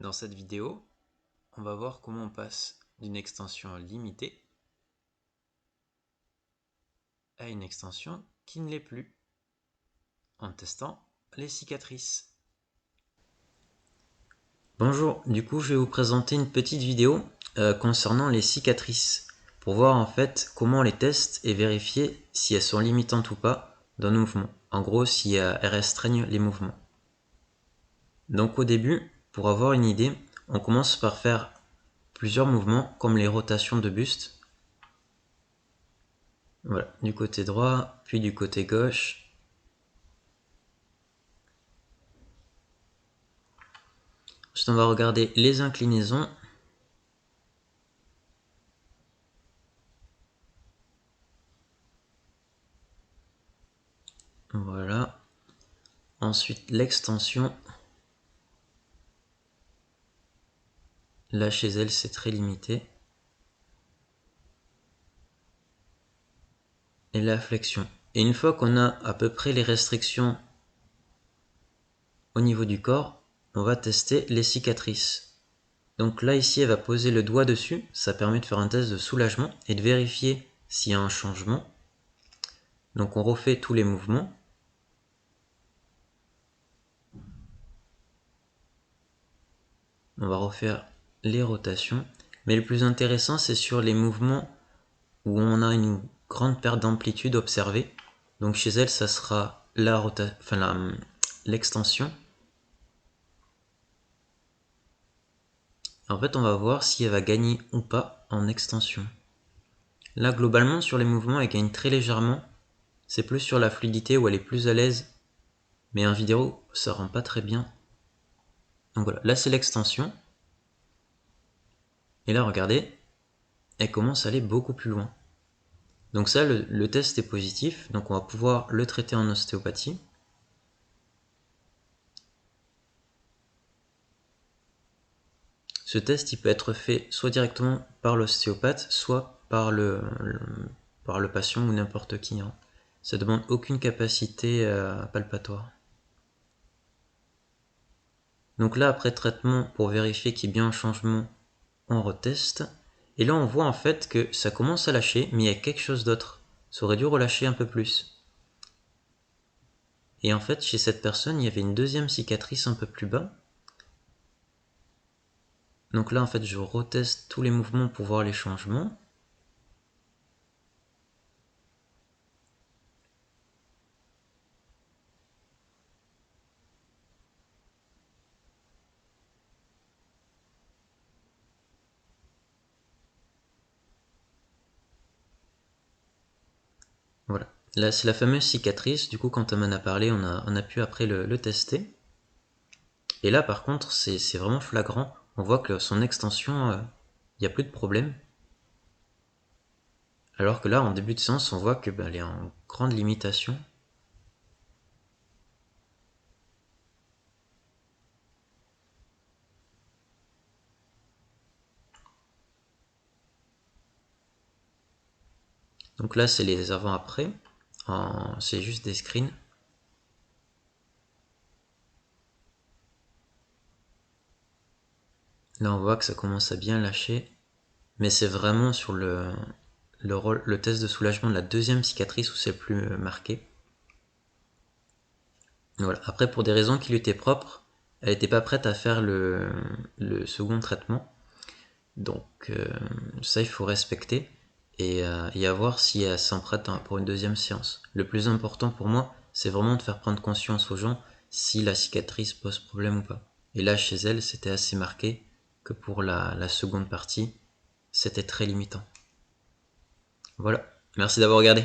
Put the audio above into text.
Dans cette vidéo, on va voir comment on passe d'une extension limitée à une extension qui ne l'est plus, en testant les cicatrices. Bonjour, du coup je vais vous présenter une petite vidéo concernant les cicatrices, pour voir en fait comment on les teste et vérifier si elles sont limitantes ou pas dans nos mouvements. En gros, si elles restreignent les mouvements. Donc au début, pour avoir une idée, on commence par faire plusieurs mouvements comme les rotations de buste. Voilà, du côté droit, puis du côté gauche. Ensuite, on va regarder les inclinaisons. Voilà. Ensuite, l'extension. Là, chez elle, c'est très limité. Et la flexion. Et une fois qu'on a à peu près les restrictions au niveau du corps, on va tester les cicatrices. Donc là, ici, elle va poser le doigt dessus. Ça permet de faire un test de soulagement et de vérifier s'il y a un changement. Donc on refait tous les mouvements. On va refaire les rotations. Mais le plus intéressant, c'est sur les mouvements où on a une grande perte d'amplitude observée. Donc chez elle, ça sera l'extension. En fait, on va voir si elle va gagner ou pas en extension. Là, globalement, sur les mouvements, elle gagne très légèrement. C'est plus sur la fluidité où elle est plus à l'aise. Mais en vidéo, ça rend pas très bien. Donc voilà, là c'est l'extension. Et là, regardez, elle commence à aller beaucoup plus loin. Donc ça, le test est positif. Donc on va pouvoir le traiter en ostéopathie. Ce test, il peut être fait soit directement par l'ostéopathe, soit par le patient ou n'importe qui. Ça demande aucune capacité palpatoire. Donc là, après traitement, pour vérifier qu'il y a bien un changement, on reteste. Et là, on voit en fait que ça commence à lâcher, mais il y a quelque chose d'autre. Ça aurait dû relâcher un peu plus. Et en fait, chez cette personne, il y avait une deuxième cicatrice un peu plus bas. Donc là, en fait, je reteste tous les mouvements pour voir les changements. Voilà. Là, c'est la fameuse cicatrice. Du coup, quand on m'en a parlé, on a pu après le tester. Et là, par contre, c'est vraiment flagrant. On voit que son extension, il n'y a plus de problème. Alors que là, en début de séance, on voit qu'elle est en grande limitation. Donc là, c'est les avant-après. C'est juste des screens. Là, on voit que ça commence à bien lâcher. Mais c'est vraiment sur le test de soulagement de la deuxième cicatrice où c'est plus marqué. Voilà. Après, pour des raisons qui lui étaient propres, elle n'était pas prête à faire le second traitement. Donc ça, il faut respecter et à voir si elle s'en prête pour une deuxième séance. Le plus important pour moi, c'est vraiment de faire prendre conscience aux gens si la cicatrice pose problème ou pas. Et là, chez elle, c'était assez marqué que pour la seconde partie, c'était très limitant. Voilà, merci d'avoir regardé.